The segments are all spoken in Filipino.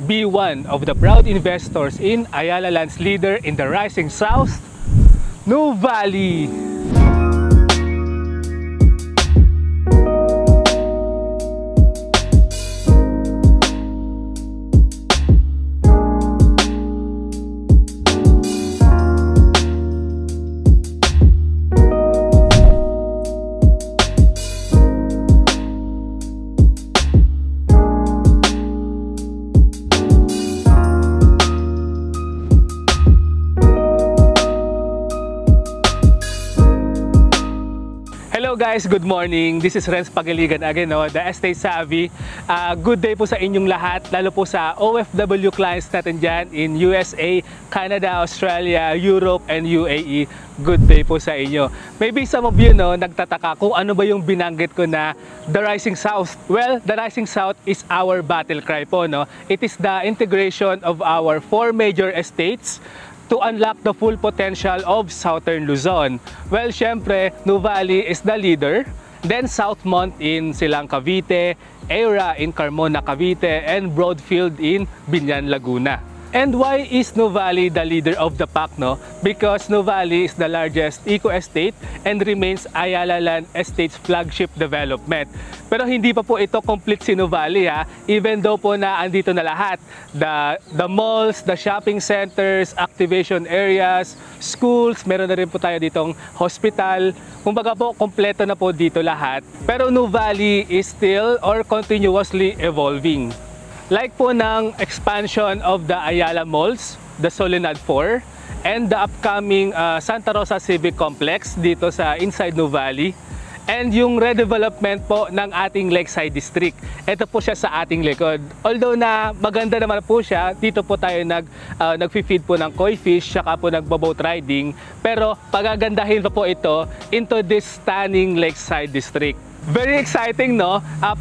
be one of the proud investors in Ayala Land's leader in the rising south, Nuvali. Hello guys, good morning. This is Renz Pagiligan again, the Estate Savvy. Good day po sa inyong lahat, lalo po sa OFW clients natin dyan in USA, Canada, Australia, Europe, and UAE. Good day po sa inyo. Maybe some of you nagtataka kung ano ba yung binanggit ko na The Rising South. Well, The Rising South is our battle cry po, It is the integration of our 4 major estates to unlock the full potential of Southern Luzon. Well, syempre, Nuvali is the leader. Then Southmont in Silang Cavite, Aura in Carmona Cavite, and Broadfield in Binyan Laguna. And why is Nuvali the leader of the pack, Because Nuvali is the largest eco-estate and remains Ayala Land Estate's flagship development. Pero hindi pa po ito complete si Nuvali, even though po na andito na lahat. The malls, the shopping centers, activation areas, schools, meron na rin po tayo ditong hospital. Kumbaga po, kompleto na po dito lahat. Pero Nuvali is still or continuously evolving. Like po ng expansion of the Ayala Malls, the Soledad 4, and the upcoming Santa Rosa Civic Complex dito sa inside Nuvali, and yung redevelopment po ng ating Lakeside District. Ito po siya sa ating likod. Although na maganda naman po siya, dito po tayo nag-feed po ng koi fish, saka po nagbo-boat riding, pero pagagandahin pa po ito into this stunning Lakeside District. Very exciting,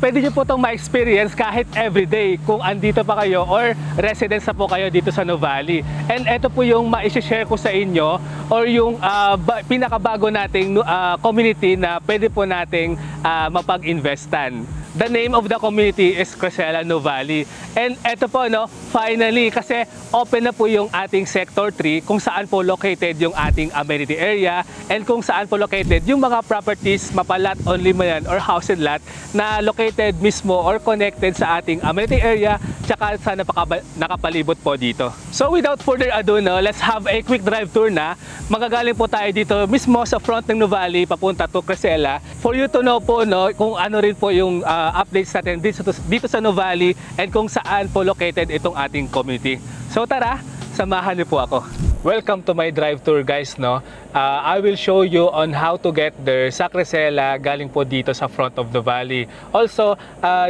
Pwede nyo po itong ma-experience kahit everyday kung andito pa kayo or residents na po kayo dito sa Nuvali. And ito po yung ma-share ko sa inyo or yung pinakabago nating community na pwede po nating mapag-investan. The name of the community is Crescela Nuvali. And ito po, finally, kasi open na po yung ating Sector 3 kung saan po located yung ating amenity area and kung saan po located yung mga properties, mapalat only mo yan or house and lot na located mismo or connected sa ating amenity area tsaka sa nakapalibot po dito. So without further ado, let's have a quick drive tour na. Magagaling po tayo dito mismo sa front ng Nuvali papunta to Crescela for you to know po kung ano rin po yung updates natin dito sa Nuvali and kung saan po located itong ating community. So tara, samahan niyo po ako. Welcome to my drive tour guys, I will show you on how to get there sa Crescela galing po dito sa front of the valley. Also,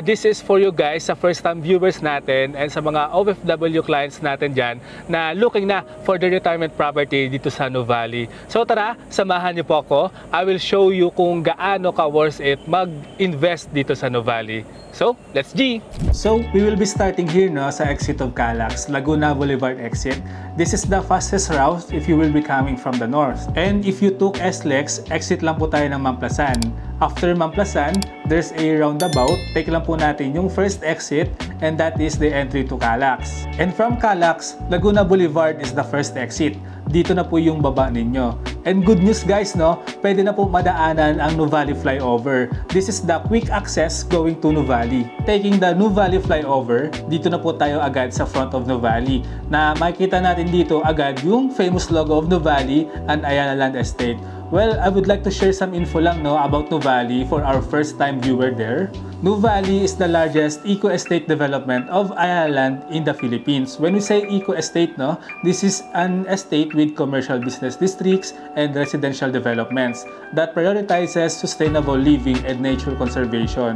this is for you guys sa first time viewers natin and sa mga OFW clients natin dyan na looking na for the retirement property dito sa Nuvali. So tara, samahan niyo po ako. I will show you kung gaano ka worth it mag-invest dito sa Nuvali. So, let's G! So, we will be starting here sa exit of Calax, Laguna Boulevard exit. This is the fastest route if you will be coming from the north. And if you took SLEX, exit lang po tayo ng Mamplasan. After Mamplasan, there's a roundabout. Take lang po natin yung first exit and that is the entry to Calax. And from Calax, Laguna Boulevard is the first exit. Dito na po yung baba ninyo. And good news guys, pwede na po madaanan ang Nuvali flyover. This is the quick access going to Nuvali. Taking the Nuvali flyover, dito na po tayo agad sa front of Nuvali na makikita natin dito agad yung famous logo of Nuvali and Ayala Land Estate. Well, I would like to share some info lang about Nuvali for our first time viewer there. Nuvali is the largest eco-estate development of Ayala Land in the Philippines. When we say eco-estate, this is an estate with commercial business districts and residential developments that prioritizes sustainable living and nature conservation.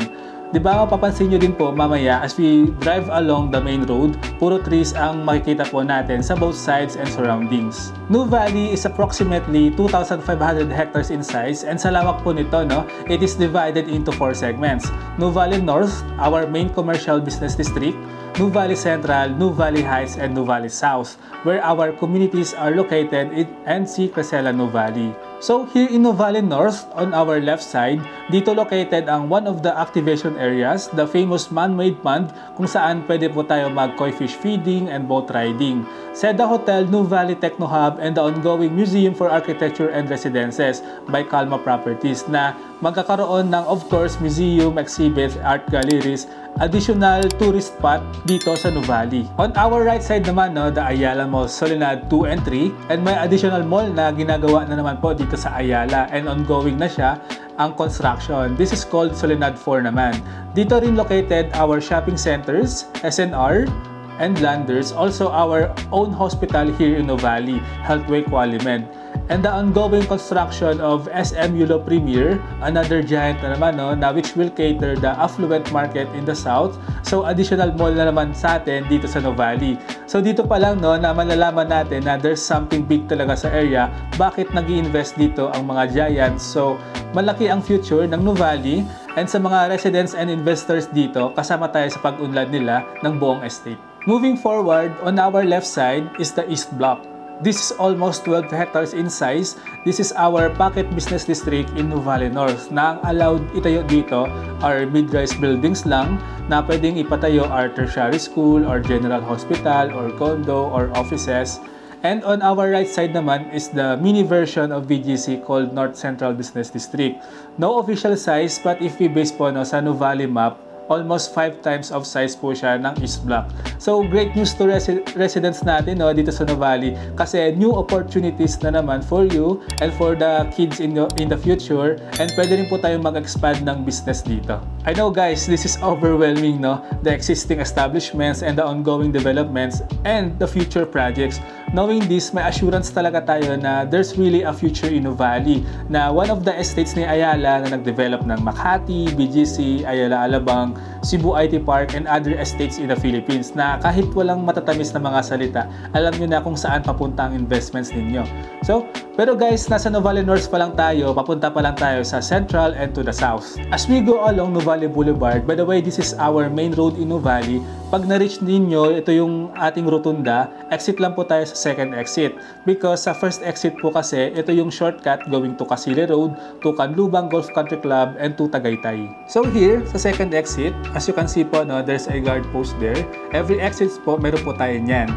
Diba mapapansin nyo din po mamaya as we drive along the main road, puro trees ang makikita po natin sa both sides and surroundings. Nuvali is approximately 2,500 hectares in size and sa lawak po nito, it is divided into 4 segments. Nuvali North, our main commercial business district, Nuvali Central, Nuvali Heights, and Nuvali South, where our communities are located in NC Crescela Nuvali. So here in Nuvali North, on our left side, dito located ang one of the activation areas, the famous man-made pond kung saan pwede po tayo mag-koi fish feeding and boat riding. Seda Hotel, Nuvali Techno Hub, and the ongoing Museum for Architecture and Residences by Calma Properties na magkakaroon ng, of course, museum, exhibits, art galleries, additional tourist spot dito sa Nuvali. On our right side naman, no, the Ayala Mall Soledad 2 and 3, and may additional mall na ginagawa na naman po dito sa Ayala and ongoing na siya ang construction. This is called Soledad 4 naman. Dito rin located our shopping centers, SNR, and Landers, also our own hospital here in Nuvali, Healthway Qualimed. And the ongoing construction of SM Yulo Premier, another giant na naman, no, na which will cater the affluent market in the south. So additional mall na naman sa atin dito sa Nuvali. So dito pa lang, no, na malalaman natin na there's something big talaga sa area, bakit nag-i-invest dito ang mga giants. So malaki ang future ng Nuvali, and sa mga residents and investors dito, kasama tayo sa pag-unlad nila ng buong estate. Moving forward, on our left side is the East Block. This is almost 12 hectares in size. This is our pocket business district in Nuvali North na ang allowed itayo dito are mid-rise buildings lang na pwedeng ipatayo are tertiary school or general hospital or condo or offices. And on our right side naman is the mini version of VGC called North Central Business District. No official size, but if we base po, no, sa Nuvali map, almost 5 times of size po siya ng East Block. So great news to residents natin, no, dito sa Nuvali, kasi new opportunities na naman for you and for the kids in the future, and pwede rin po tayong mag-expand ng business dito. I know guys, this is overwhelming, no, the existing establishments and the ongoing developments and the future projects. Knowing this, may assurance talaga tayo na there's really a future in Nuvali, na one of the estates ni Ayala na nag-develop ng Makati, BGC, Ayala Alabang, Cebu IT Park, and other estates in the Philippines na kahit walang matatamis na mga salita, alam nyo na kung saan papunta ang investments ninyo. So, pero guys, nasa Nuvali North pa lang tayo, papunta pa lang tayo sa Central and to the South. As we go along Nuvali Boulevard, by the way, this is our main road in Nuvali. Pag na-reach ninyo, ito yung ating rotunda, exit lang po tayo sa second exit. Because sa first exit po kasi, ito yung shortcut going to Casile Road, to Canlubang Golf Country Club, and to Tagaytay. So here, sa second exit, as you can see po, no, there's a guard post there. Every exit po, meron po tayo niyan.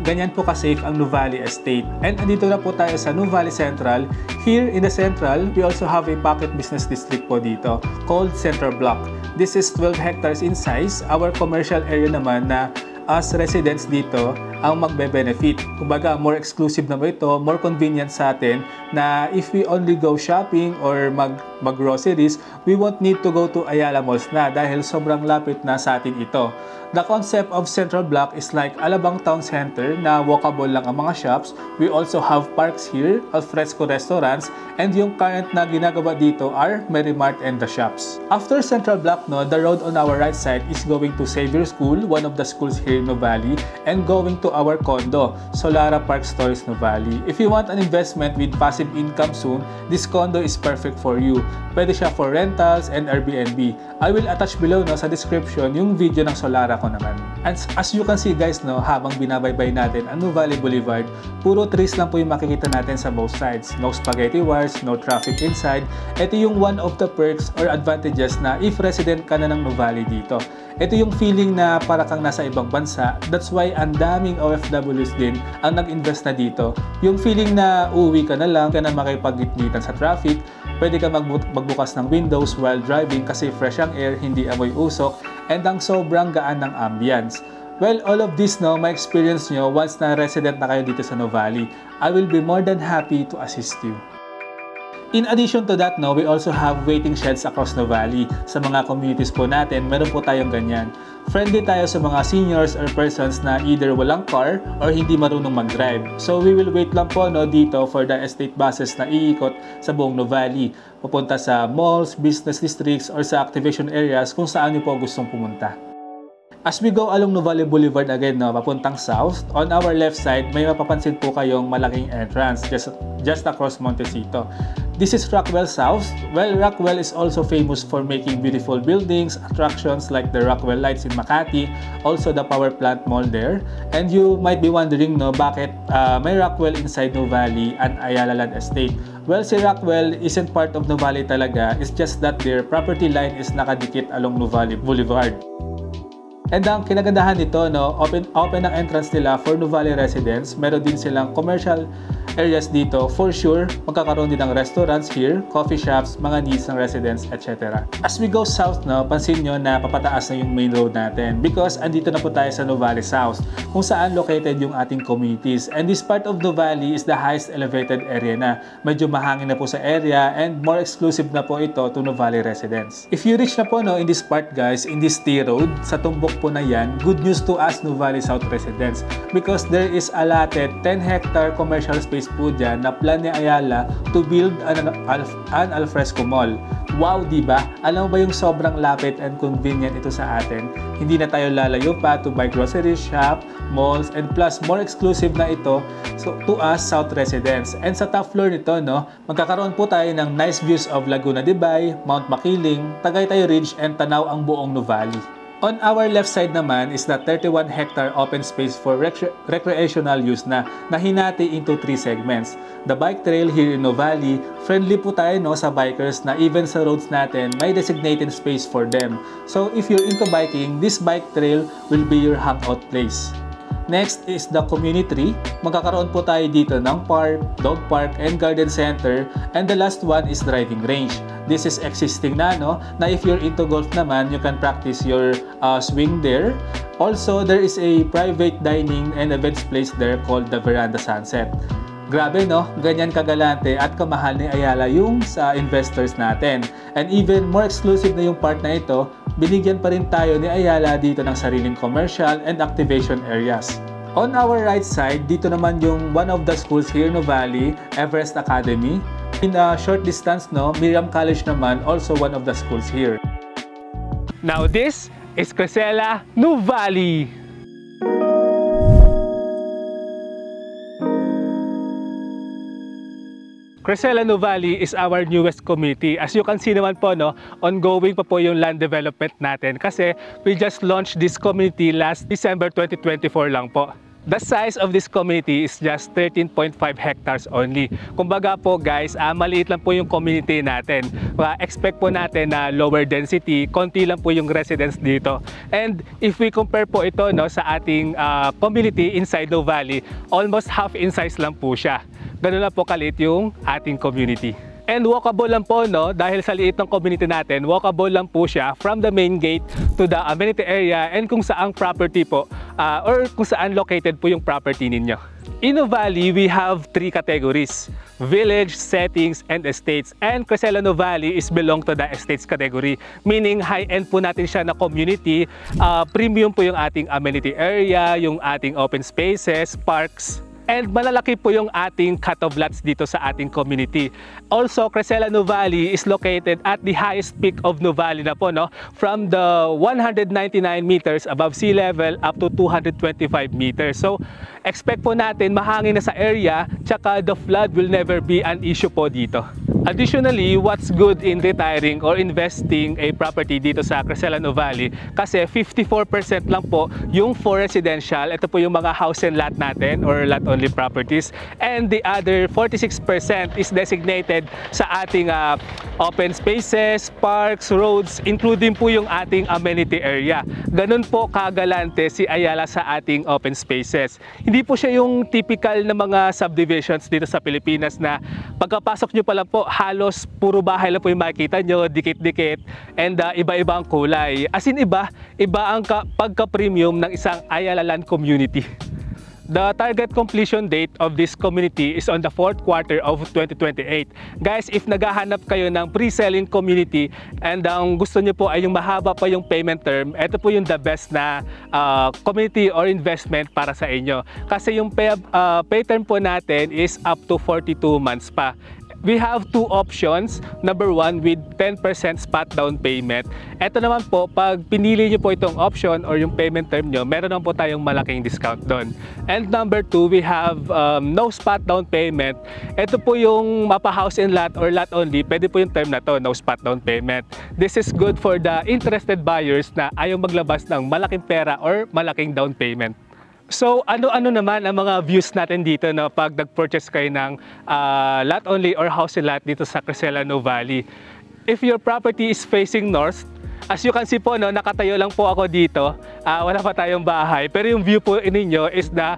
Ganyan po ka-safe ang Nuvali Estate. And andito na po tayo sa Nuvali Central. Here in the Central, we also have a pocket business district po dito called Central Block. This is 12 hectares in size. Our commercial area naman na as residents dito ang magbe-benefit. Kumbaga, more exclusive na ito, more convenient sa atin na if we only go shopping or mag-groceries, we won't need to go to Ayala Malls na dahil sobrang lapit na sa atin ito. The concept of Central Block is like Alabang Town Center na walkable lang ang mga shops. We also have parks here, alfresco restaurants, and yung current na ginagawa dito are Merrimart and the shops. After Central Block, no, the road on our right side is going to Xavier School, one of the schools here in Nuvali, and going to our condo, Solara Park Stories Nuvali. If you want an investment with passive income soon, this condo is perfect for you. Pwede siya for rentals and Airbnb. I will attach below, no, sa description yung video ng Solara ko naman. And as you can see guys, no, habang binabaybay natin ang Nuvali Boulevard, puro trees lang po yung makikita natin sa both sides. No spaghetti wires, no traffic inside. Ito yung one of the perks or advantages na if resident ka na ng Nuvali dito. Ito yung feeling na para kang nasa ibang bansa. That's why ang daming OFWs din ang nag-invest na dito. Yung feeling na uuwi ka na lang, ka na makipag-gitgitan sa traffic, pwede ka magbukas ng windows while driving kasi fresh ang air, hindi amoy usok, and ang sobrang gaan ng ambience. Well, all of this, no, my experience nyo once na resident na kayo dito sa Nuvali. I will be more than happy to assist you. In addition to that, no, we also have waiting sheds across Nuvali. Sa mga communities po natin, meron po tayong ganyan. Friendly tayo sa mga seniors or persons na either walang car or hindi marunong mag-drive. So we will wait lang po, no, dito for the estate buses na iikot sa buong Nuvali. Pupunta sa malls, business districts, or sa activation areas kung saan nyo po gustong pumunta. As we go along Nuvali Boulevard again, no, papuntang south, on our left side, may mapapansin po kayong malaking entrance just across Montecito. This is Rockwell South. Well, Rockwell is also famous for making beautiful buildings, attractions like the Rockwell Lights in Makati, also the power plant mall there. And you might be wondering, no, bakit may Rockwell inside Nuvali and Ayala Land Estate? Well, si Rockwell isn't part of Nuvali talaga. It's just that their property line is nakadikit along Nuvali Boulevard. And ang kinagandahan nito, no, open ang entrance nila for Nuvali residents. Meron din silang commercial areas dito. For sure, magkakaroon din ng restaurants here, coffee shops, mga needs ng residents, etc. As we go south, no, pansin nyo na papataas na yung main road natin because andito na po tayo sa Nuvali South, kung saan located yung ating communities. And this part of Nuvali is the highest elevated area na. Medyo mahangin na po sa area and more exclusive na po ito to Nuvali residents. If you reach na po, no, in this part guys, in this T road, sa tumbok po na yan, good news to us Nuvali South residents because there is allotted 10-hectare commercial space po dyan na plan ni Ayala to build an alfresco mall. Wow, diba? Alam mo ba yung sobrang lapit and convenient ito sa atin? Hindi na tayo lalayo pa to buy grocery shop, malls, and plus more exclusive na ito to us South residents. And sa top floor nito, no, magkakaroon po tayo ng nice views of Laguna de Bay, Mount Makiling, Tagaytay Ridge, and tanaw ang buong Nuvali. On our left side naman is the 31-hectare open space for recreational use na hinati into 3 segments. The bike trail here in Nuvali, friendly po tayo, no, sa bikers na even sa roads natin, may designated space for them. So if you're into biking, this bike trail will be your hangout place. Next is the community. Magkakaroon po tayo dito ng park, dog park, and garden center. And the last one is driving range. This is existing na, no? Na if you're into golf naman, you can practice your swing there. Also, there is a private dining and events place there called the Veranda Sunset. Grabe, no? Ganyan kagalante at kamahal ni Ayala yung sa investors natin. And even more exclusive na yung part na ito, binigyan pa rin tayo ni Ayala dito ng sariling commercial and activation areas. On our right side, dito naman yung one of the schools here in Nuvali, Everest Academy. In a short distance, no, Miriam College naman, also one of the schools here. Now this is Crescela Nuvali. Crescela Nuvali is our newest community. As you can see naman po, no, ongoing pa po yung land development natin kasi we just launched this community last December 2024 lang po. The size of this community is just 13.5 hectares only. Kumbaga po guys, maliit lang po yung community natin. Expect po natin na lower density, konti lang po yung residents dito. And if we compare po ito, no, sa ating community inside Nuvali, almost half in size lang po siya. Ganun lang po kalit yung ating community. And walkable lang po, no, dahil sa liit ng community natin, walkable lang po siya from the main gate to the amenity area and kung saang property po or kung saan located po yung property ninyo. In Nuvali, we have 3 categories: village, settings, and estates. And Crescela Nuvali is belong to the estates category, meaning high-end po natin siya na community. Premium po yung ating amenity area, yung ating open spaces, parks, and malalaki po yung ating cut-off lots dito sa ating community. Also, Crescela Nuvali is located at the highest peak of Nuvali na po, no? From the 199 meters above sea level up to 225 meters. So, expect po natin mahangin na sa area, tsaka the flood will never be an issue po dito. Additionally, what's good in retiring or investing a property dito sa Crescela Nuvali, kasi 54% lang po yung for residential, ito po yung mga house and lot natin or lot only properties, and the other 46% is designated sa ating open spaces, parks, roads, including po yung ating amenity area. Ganun po kagalante si Ayala sa ating open spaces. Hindi po siya yung typical na mga subdivisions dito sa Pilipinas na pagkapasok nyo pa lang po, halos puro bahay lang po yung makikita nyo, dikit-dikit, and iba-iba ang kulay. As in iba ang pagka-premium ng isang Ayala Land community. The target completion date of this community is on the 4th quarter of 2028. Guys, if naghahanap kayo ng pre-selling community and ang gusto nyo po ay yung mahaba pa yung payment term, ito po yung the best na community or investment para sa inyo. Kasi yung pay term po natin is up to 42 months pa. We have two options. Number one, with 10% spot down payment. Ito naman po, pag pinili nyo po itong option or yung payment term nyo, meron naman po tayong malaking discount doon. And number two, we have no spot down payment. Ito po yung mapa house and lot or lot only. Pwede po yung term na to, no spot down payment. This is good for the interested buyers na ayaw maglabas ng malaking pera or malaking down payment. So ano-ano naman ang mga views natin dito, no, pag nag-purchase kayo ng lot only or house and lot dito sa Criselano Valley. If your property is facing north, as you can see po, no, nakatayo lang po ako dito, wala pa tayong bahay, pero yung view po ninyo is the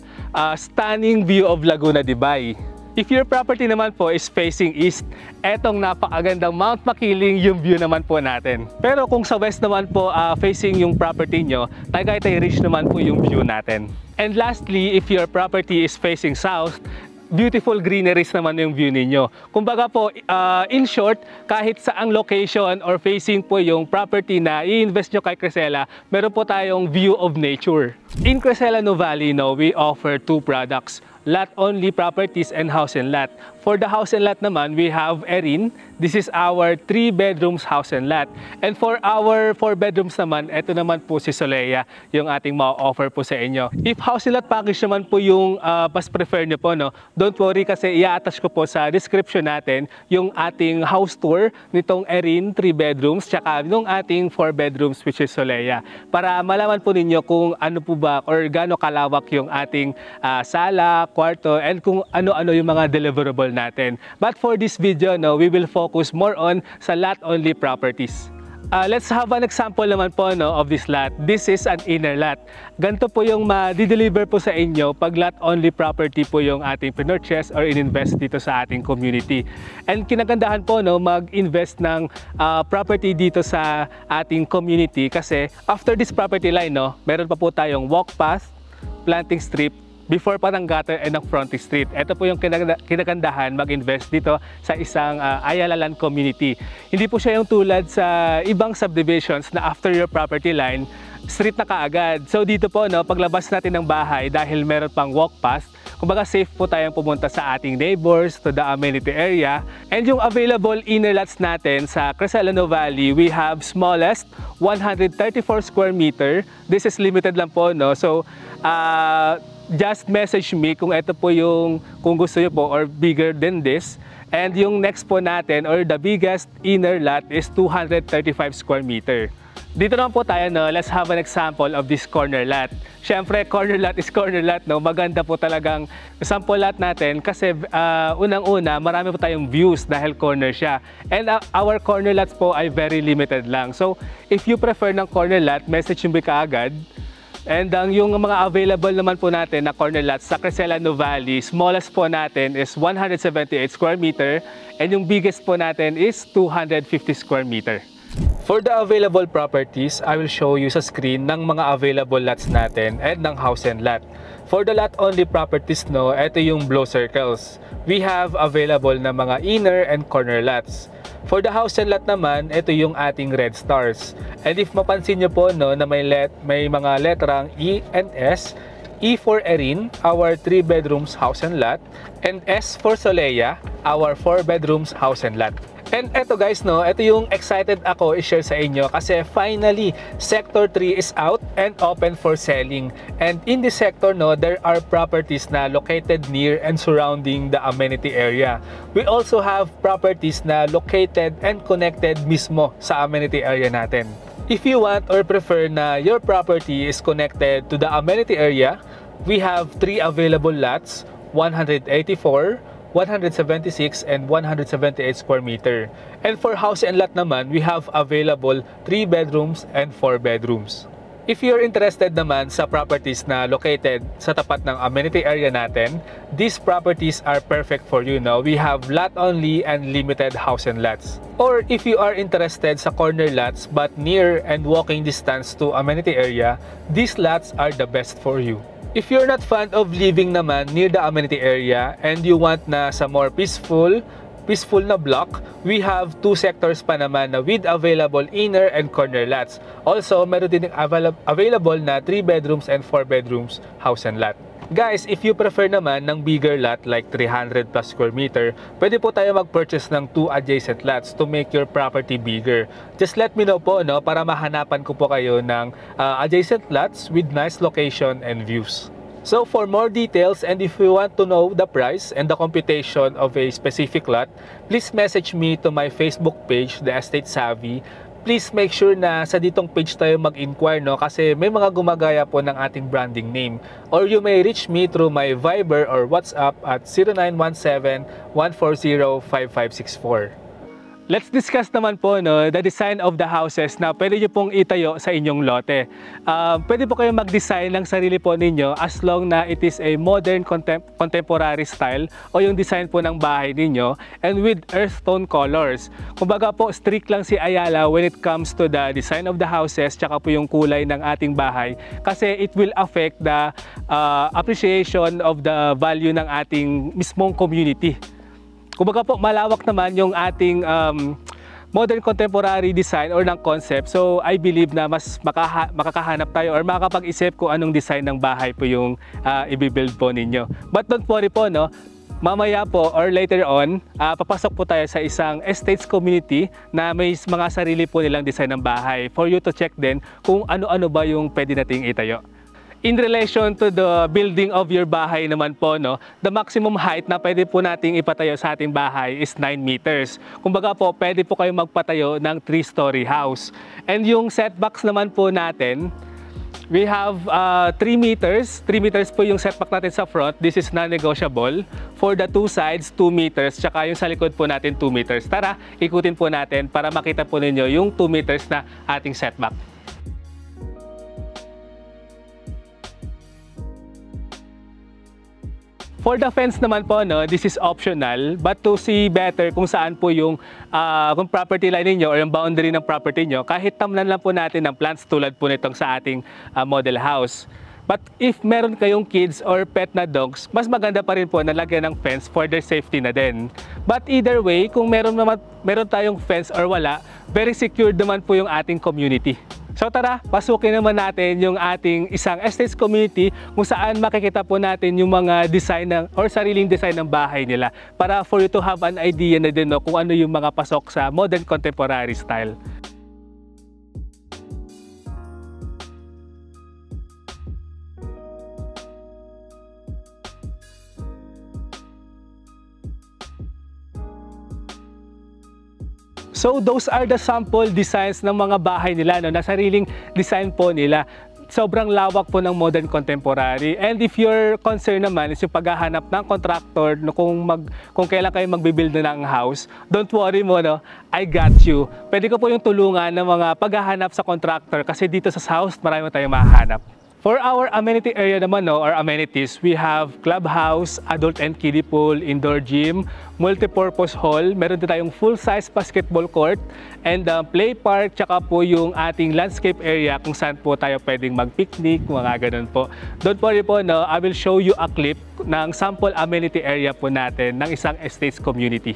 stunning view of Laguna de Bay. If your property naman po is facing east, etong napakagandang Mount Makiling yung view naman po natin. Pero kung sa west naman po facing yung property nyo, Tagaytay Ridge naman po yung view natin. And lastly, if your property is facing south, beautiful greeneries naman yung view ninyo. Kumbaga po, in short, kahit saang location or facing po yung property na i-invest nyo kay Crisela, meron po tayong view of nature. In Criselano Valley, no, we offer two products: lot only properties and house and lot. For the house and lot naman, we have Erin. This is our 3 bedrooms house and lot. And for our 4 bedrooms naman, ito naman po si Solea, yung ating ma-offer po sa inyo. If house and lot package naman po yung mas prefer nyo po, no, don't worry kasi i-attach ko po sa description natin yung ating house tour nitong Erin 3 bedrooms tsaka nung ating 4 bedrooms which is Solea. Para malaman po ninyo kung ano po ba or gaano kalawak yung ating sala, kwarto, and kung ano-ano yung mga deliverable natin. But for this video, no, we will focus more on sa lot only properties. Let's have an example naman po, no, of this lot. This is an inner lot. Ganito po yung ma-deliver po sa inyo pag lot only property po yung ating pinurchase or in-invest dito sa ating community. And kinagandahan po, no, mag-invest ng property dito sa ating community kasi after this property line, no, meron pa po tayong walk path, planting strip, before pa ng gutter and ng frontage street. Ito po yung kinagandahan mag-invest dito sa isang Ayala Land community. Hindi po siya yung tulad sa ibang subdivisions na after your property line, street na kaagad. So dito po, no, paglabas natin ng bahay dahil meron pang walk path, kumbaga safe po tayong pumunta sa ating neighbors, to the amenity area. And yung available inner lots natin sa Criselano Valley, we have smallest 134 square meter. This is limited lang po, no. So just message me kung ito po yung, kung gusto nyo po or bigger than this. And yung next po natin or the biggest inner lot is 235 square meter. Dito naman po tayo, no, let's have an example of this corner lot. Siyempre, corner lot is corner lot, no? Maganda po talagang sample lot natin kasi unang-una, marami po tayong views dahil corner siya. And our corner lots po ay very limited lang. So, if you prefer ng corner lot, message mo kaagad. And yung mga available naman po natin na corner lots sa Criselano Valley, smallest po natin is 178 square meter and yung biggest po natin is 250 square meter. For the available properties, I will show you sa screen ng mga available lots natin and ng house and lot. For the lot only properties, no, ito yung blue circles. We have available na mga inner and corner lots. For the house and lot naman, ito yung ating red stars. And if mapansin nyo po, no, na may mga letrang E and S, E for Erin, our 3 bedrooms house and lot, and S for Solea, our 4 bedrooms house and lot. And eto guys, no, ito yung excited ako i-share sa inyo kasi finally, Sector 3 is out and open for selling. And in this sector, no, there are properties na located near and surrounding the amenity area. We also have properties na located and connected mismo sa amenity area natin. If you want or prefer na your property is connected to the amenity area, we have 3 available lots, 184, 176 and 178 square meter. And for house and lot naman, we have available 3 bedrooms and 4 bedrooms. If you're interested naman sa properties na located sa tapat ng amenity area natin, these properties are perfect for you now. We have lot only and limited house and lots. Or if you are interested sa corner lots but near and walking distance to amenity area, these lots are the best for you. If you're not fond of living naman near the amenity area and you want na sa more peaceful na block, we have 2 sectors pa naman na with available inner and corner lots. Also, meron din available na 3 bedrooms and 4 bedrooms house and lot. Guys, if you prefer naman ng bigger lot like 300 plus square meter, pwede po tayo mag-purchase ng 2 adjacent lots to make your property bigger. Just let me know po, no, para mahanapan ko po kayo ng adjacent lots with nice location and views. So for more details and if you want to know the price and the computation of a specific lot, please message me to my Facebook page, The Estate Savvy. Please make sure na sa ditong page tayo mag-inquire, no, kasi may mga gumagaya po ng ating branding name. Or you may reach me through my Viber or WhatsApp at 0917-140-5564. Let's discuss naman po, no, the design of the houses na pwede nyo pong itayo sa inyong lote. Pwede po kayo mag-design ng sarili po ninyo as long na it is a modern contemporary style o yung design po ng bahay ninyo and with earth tone colors. Kumbaga po, strict lang si Ayala when it comes to the design of the houses tsaka po yung kulay ng ating bahay kasi it will affect the appreciation of the value ng ating mismong community. Kumbaga po, malawak naman yung ating modern contemporary design or ng concept. So, I believe na mas makakahanap tayo or makakapag-isip kung anong design ng bahay po yung i-build po ninyo. But don't worry po, no? Mamaya po or later on, papasok po tayo sa isang estates community na may mga sarili po nilang design ng bahay for you to check din kung ano-ano ba yung pwede nating itayo. In relation to the building of your bahay naman po, no, the maximum height na pwede po nating ipatayo sa ating bahay is 9 meters. Kumbaga po, pwede po kayo magpatayo ng 3-story house. And yung setbacks naman po natin, we have 3 meters. 3 meters po yung setback natin sa front. This is non-negotiable. For the 2 sides, 2 meters. Tsaka yung sa likod po natin, 2 meters. Tara, ikutin po natin para makita po ninyo yung 2 meters na ating setback. For the fence naman po, no, this is optional, but to see better kung saan po yung kung property line niyo or yung boundary ng property niyo, kahit tamnan lang po natin ng plants tulad po nitong sa ating model house. But if meron kayong kids or pet na dogs, mas maganda pa rin po na lagyan ng fence for their safety na din. But either way, kung meron tayong fence or wala, very secured naman po yung ating community. So tara, pasukin naman natin yung ating isang estates community kung saan makikita po natin yung mga design or sariling design ng bahay nila para for you to have an idea na din, no, kung ano yung mga pasok sa modern contemporary style. So those are the sample designs ng mga bahay nila, no, na sariling design po nila. Sobrang lawak po ng modern contemporary. And if your concern naman is yung paghahanap ng contractor, no, kung kailan kayo magbibuild na ng house, don't worry mo, no, I got you. Pwede ko po yung tulungan ng mga paghahanap sa contractor kasi dito sa house marami tayong mahahanap. For our amenity area naman, no, or amenities, we have clubhouse, adult and kiddie pool, indoor gym, multipurpose hall, meron din tayong full-size basketball court, and play park, tsaka po yung ating landscape area kung saan po tayo pwedeng mag-picnic, mga ganun po. Don't worry po, no, I will show you a clip ng sample amenity area po natin ng isang estates community.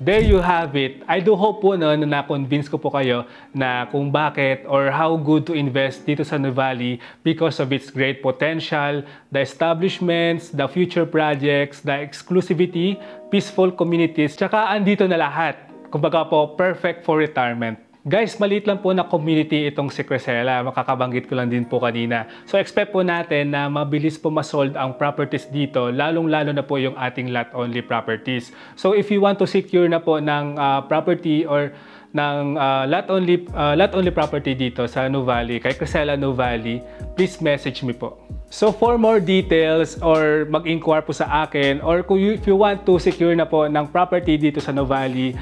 There you have it. I do hope po, no, na na-convince ko po kayo na kung bakit or how good to invest dito sa Nuvali because of its great potential, the establishments, the future projects, the exclusivity, peaceful communities, tsaka andito na lahat. Kumbaga po, perfect for retirement. Guys, maliit lang po na community itong si Crescela. Makakabanggit ko lang din po kanina. So expect po natin na mabilis po masold ang properties dito, lalong-lalo na po yung ating lot-only properties. So if you want to secure na po ng property or ng lot-only property dito sa Nuvali, kay Crescela Nuvali, please message me po. So for more details or mag-inquire po sa akin or if you want to secure na po ng property dito sa Nuvali,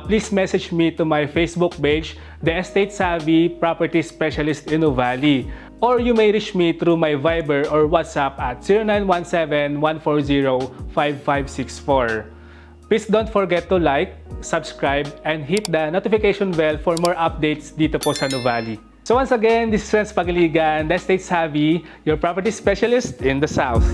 please message me to my Facebook page, The Estate Savvy Property Specialist in Nuvali. Or you may reach me through my Viber or WhatsApp at 0917-140-5564. Please don't forget to like, subscribe, and hit the notification bell for more updates dito po sa Nuvali. So once again, this is Renz Pagiligan, the Estate Savvy, your property specialist in the South.